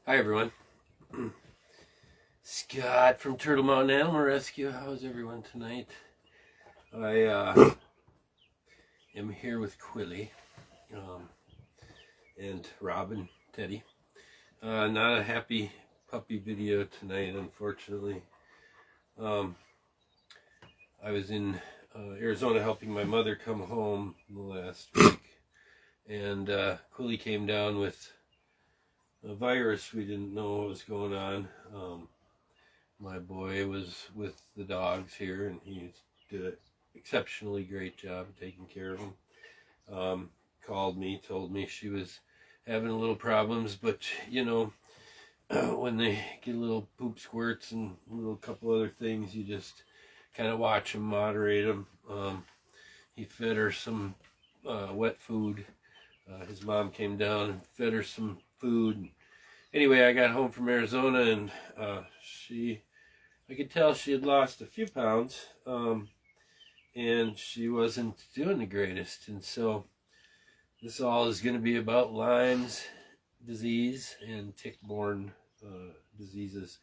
Hi everyone, Scott from Turtle Mountain Animal Rescue. How's everyone tonight? I am here with Quilly and Robin, Teddy. Not a happy puppy video tonight, unfortunately. I was in Arizona helping my mother come home last week, and Quilly came down with a virus. We didn't know what was going on. My boy was with the dogs here, and he did an exceptionally great job taking care of them. Called me, told me she was having a little problems, but you know, when they get little poop squirts and a little couple other things, you just kind of watch them, moderate them. He fed her some wet food. His mom came down and fed her some food. Anyway, I got home from Arizona, and I could tell she had lost a few pounds, and she wasn't doing the greatest. And so this all is going to be about Lyme's disease and tick-borne diseases.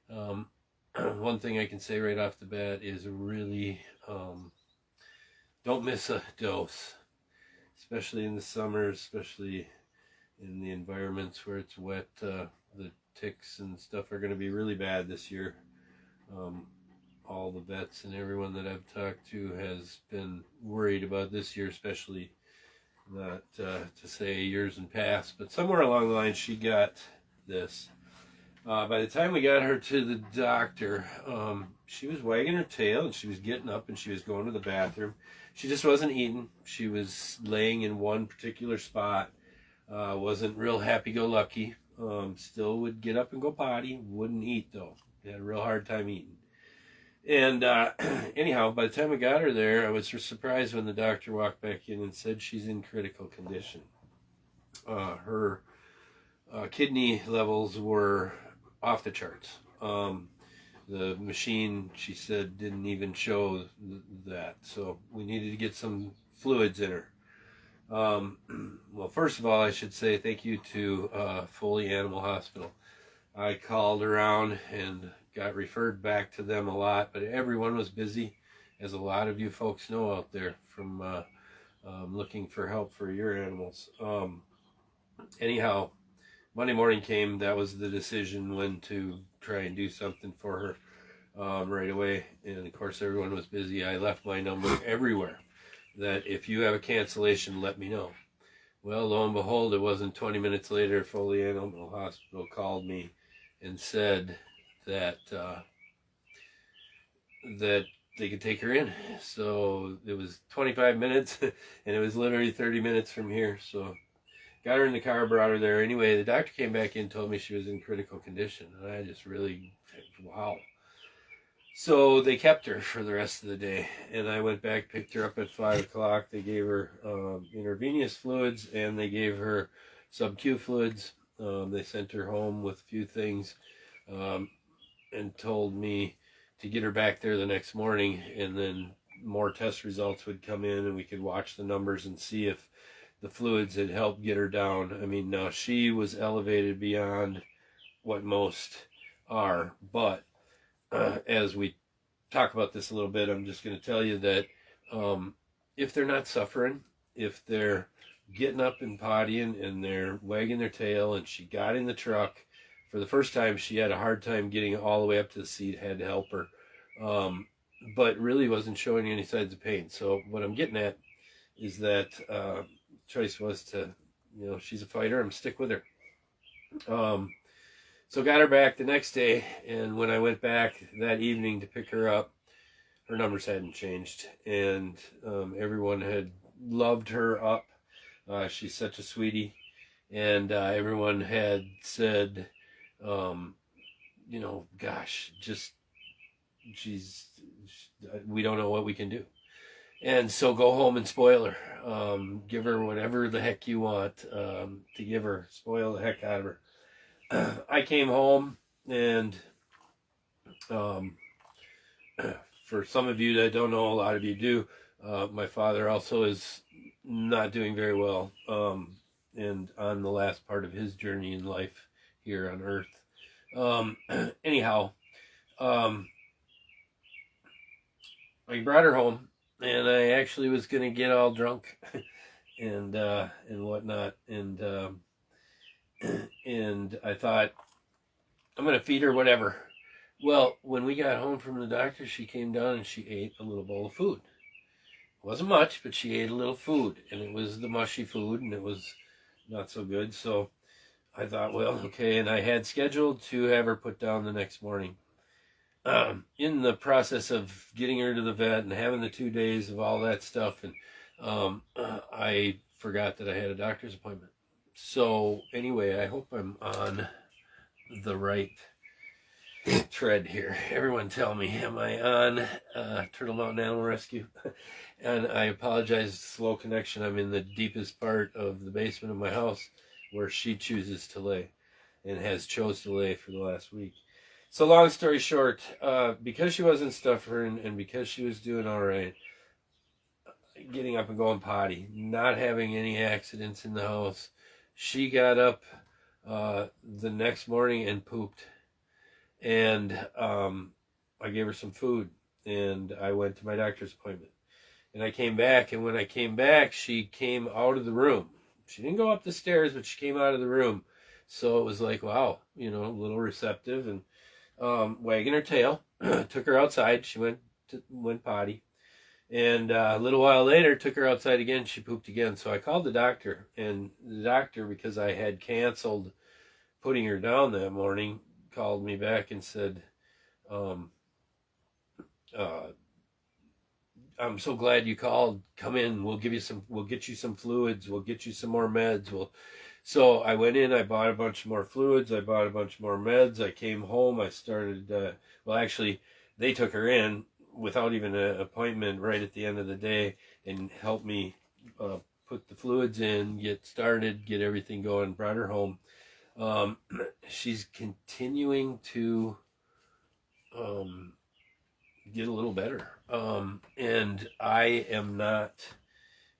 One thing I can say right off the bat is really don't miss a dose, especially in the summer, especially in the environments where it's wet. The ticks and stuff are going to be really bad this year. All the vets and everyone that I've talked to has been worried about this year, especially, not to say years in past, but somewhere along the line she got this. By the time we got her to the doctor, she was wagging her tail and she was getting up and she was going to the bathroom. She just wasn't eating. She was laying in one particular spot. Wasn't real happy-go-lucky. Still would get up and go potty. Wouldn't eat though. Had a real hard time eating. And anyhow, by the time we got her there, I was surprised when the doctor walked back in and said she's in critical condition. Her kidney levels were off the charts. The machine, she said, didn't even show that. So we needed to get some fluids in her. Well, first of all, I should say thank you to Foley Animal Hospital. I called around and got referred back to them a lot, but everyone was busy, as a lot of you folks know out there, from looking for help for your animals. Anyhow, Monday morning came. That was the decision when to try and do something for her right away. And of course, everyone was busy. I left my number everywhere, that if you have a cancellation, let me know. Well, lo and behold, it wasn't 20 minutes later, Foley Animal Hospital called me and said that that they could take her in. So it was 25 minutes, and it was literally 30 minutes from here. So got her in the car, brought her there. Anyway, the doctor came back in and told me she was in critical condition, and I just really, wow. So they kept her for the rest of the day, and I went back, picked her up at 5 o'clock. They gave her intravenous fluids, and they gave her sub-Q fluids. They sent her home with a few things, and told me to get her back there the next morning, and then more test results would come in, and we could watch the numbers and see if the fluids had helped get her down. I mean, now she was elevated beyond what most are, but as we talk about this a little bit, I'm just going to tell you that if they're not suffering, if they're getting up and pottying and they're wagging their tail, and she got in the truck for the first time, she had a hard time getting all the way up to the seat, had to help her, but really wasn't showing any signs of pain. So what I'm getting at is that choice was to, she's a fighter, I'm stick with her. So got her back the next day, and when I went back that evening to pick her up, her numbers hadn't changed, and everyone had loved her up. She's such a sweetie, and everyone had said, gosh, we don't know what we can do. And so go home and spoil her. Give her whatever the heck you want to give her. Spoil the heck out of her. I came home, and for some of you that don't know, a lot of you do, my father also is not doing very well, and on the last part of his journey in life. here on Earth. Anyhow, I brought her home, and I actually was going to get all drunk and whatnot, and I thought, I'm going to feed her whatever. Well, when we got home from the doctor, she came down and she ate a little bowl of food. It wasn't much, but she ate a little food, and it was the mushy food, and it was not so good. So I thought, well, okay, and I had scheduled to have her put down the next morning. In the process of getting her to the vet and having the 2 days of all that stuff, and I forgot that I had a doctor's appointment. So anyway, I hope I'm on the right tread here. Everyone tell me, am I on Turtle Mountain Animal Rescue? And I apologize, slow connection. I'm in the deepest part of the basement of my house where she chooses to lay and has chose to lay for the last week. So long story short, because she wasn't suffering and because she was doing all right, getting up and going potty, not having any accidents in the house, she got up the next morning and pooped. And I gave her some food, and I went to my doctor's appointment. And I came back, and when I came back, she came out of the room. She didn't go up the stairs, but she came out of the room. So it was like, wow, a little receptive, and wagging her tail. Took her outside. She went potty. And a little while later, took her outside again. She pooped again. So I called the doctor. And the doctor, because I had canceled putting her down that morning, called me back and said, I'm so glad you called. Come in. We'll get you some fluids. We'll get you some more meds. So I went in, I bought a bunch more fluids, I bought a bunch more meds, I came home, I started, actually, they took her in without even an appointment right at the end of the day and helped me put the fluids in, get started, get everything going, brought her home. She's continuing to get a little better. And I am not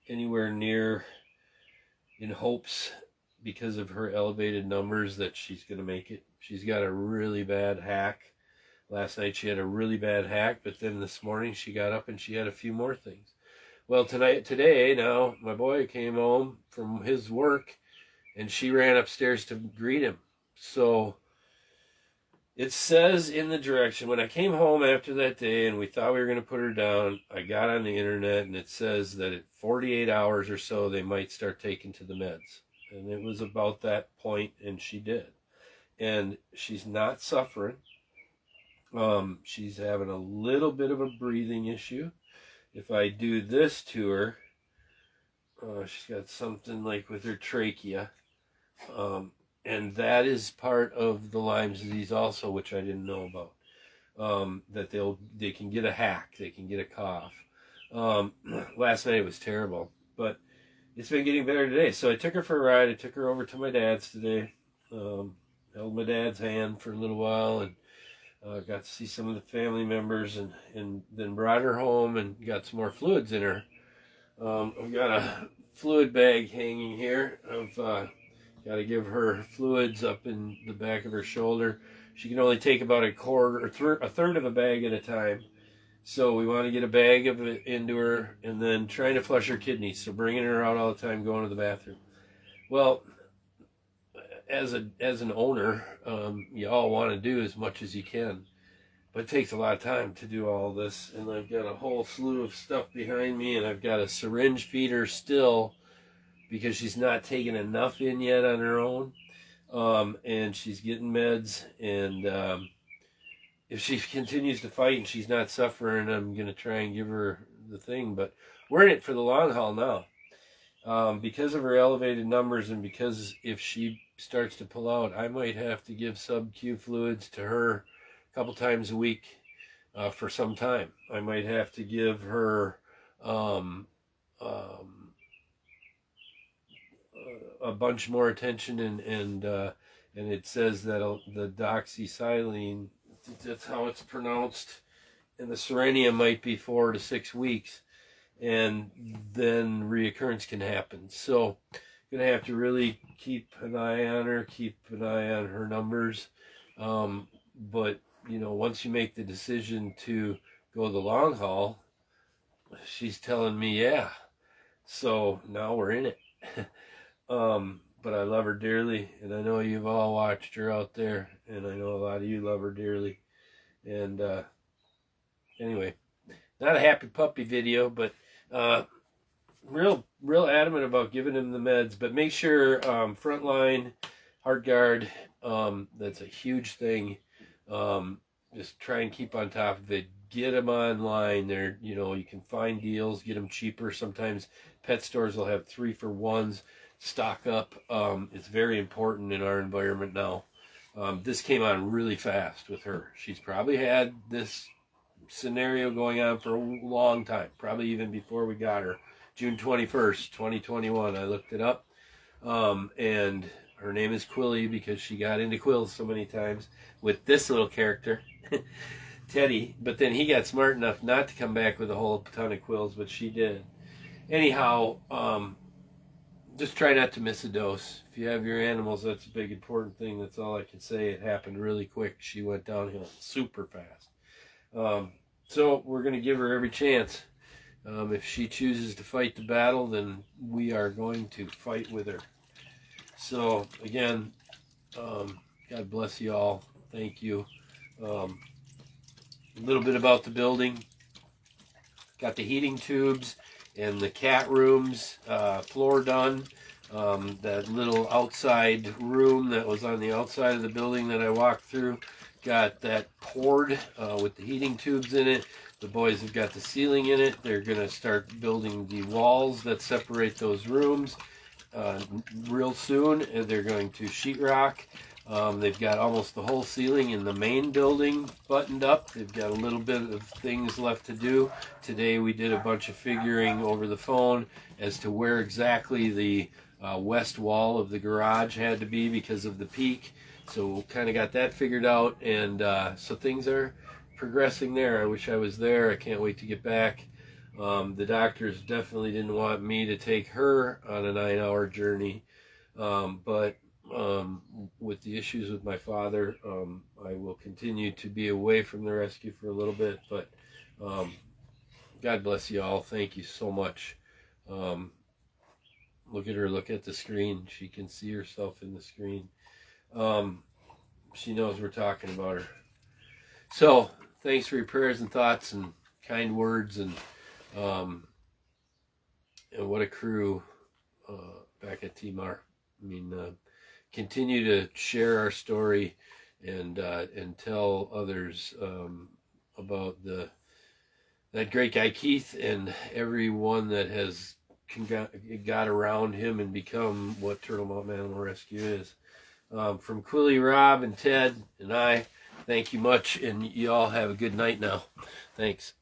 anywhere near in hopes, because of her elevated numbers, that she's going to make it. She's got a really bad hack. Last night she had a really bad hack, but then this morning she got up and she had a few more things. Well, today, now, my boy came home from his work and she ran upstairs to greet him. So it says in the direction, when I came home after that day and we thought we were going to put her down, I got on the internet and it says that at 48 hours or so, they might start taking to the meds. And it was about that point, and she did. And she's not suffering. She's having a little bit of a breathing issue. If I do this to her, she's got something like with her trachea. And that is part of the Lyme disease also, which I didn't know about. That they can get a hack, they can get a cough. Last night it was terrible, but it's been getting better today. So I took her for a ride. I took her over to my dad's today. Held my dad's hand for a little while and got to see some of the family members and then brought her home and got some more fluids in her. I've got a fluid bag hanging here. I've got to give her fluids up in the back of her shoulder. She can only take about a third of a bag at a time. So we want to get a bag of it into her and then trying to flush her kidneys. So bringing her out all the time, going to the bathroom. Well, as an owner, you all want to do as much as you can. But it takes a lot of time to do all this. And I've got a whole slew of stuff behind me. And I've got a syringe feeder still because she's not taking enough in yet on her own. And she's getting meds. And if she continues to fight and she's not suffering, I'm going to try and give her the thing. But we're in it for the long haul now. Because of her elevated numbers and because if she starts to pull out, I might have to give sub-Q fluids to her a couple times a week for some time. I might have to give her a bunch more attention and it says that the doxycycline, that's how it's pronounced, and the serenia might be 4 to 6 weeks, and then reoccurrence can happen. So gonna have to really keep an eye on her, keep an eye on her numbers. But you know, once you make the decision to go the long haul, she's telling me, yeah. So now we're in it. But I love her dearly, and I know you've all watched her out there, and I know a lot of you love her dearly. And anyway, not a happy puppy video, but real adamant about giving him the meds. But make sure frontline, heart guard, that's a huge thing. Just try and keep on top of it. Get them online. There, you know, you can find deals, get them cheaper. Sometimes pet stores will have 3-for-1s. Stock up. It's very important in our environment now. This came on really fast with her. She's probably had this scenario going on for a long time, probably even before we got her. June 21st, 2021. I looked it up. And her name is Quilly because she got into quills so many times with this little character, Teddy. But then he got smart enough not to come back with a whole ton of quills, but she did. Anyhow, just try not to miss a dose. If you have your animals, that's a big important thing. That's all I can say. It happened really quick. She went downhill super fast. So we're going to give her every chance. If she chooses to fight the battle, then we are going to fight with her. So again, God bless you all. Thank you. A little bit about the building. Got the heating tubes and the cat rooms, floor done. That little outside room that was on the outside of the building that I walked through, got that poured with the heating tubes in it. The boys have got the ceiling in it. They're going to start building the walls that separate those rooms real soon. And they're going to sheetrock. They've got almost the whole ceiling in the main building buttoned up. They've got a little bit of things left to do. Today we did a bunch of figuring over the phone as to where exactly the west wall of the garage had to be because of the peak. So we kind of got that figured out, and so things are progressing there. I wish I was there. I can't wait to get back. The doctors definitely didn't want me to take her on a 9-hour journey, but with the issues with my father, I will continue to be away from the rescue for a little bit, but God bless you all. Thank you so much. Look at her, look at the screen. She can see herself in the screen. She knows we're talking about her. So thanks for your prayers and thoughts and kind words, and what a crew back at Timar. I mean, continue to share our story and tell others about that great guy Keith and everyone that has got around him and become what Turtle Mountain Animal Rescue is. From Quilly, Rob, and Ted, and I, thank you much, and you all have a good night now. Thanks.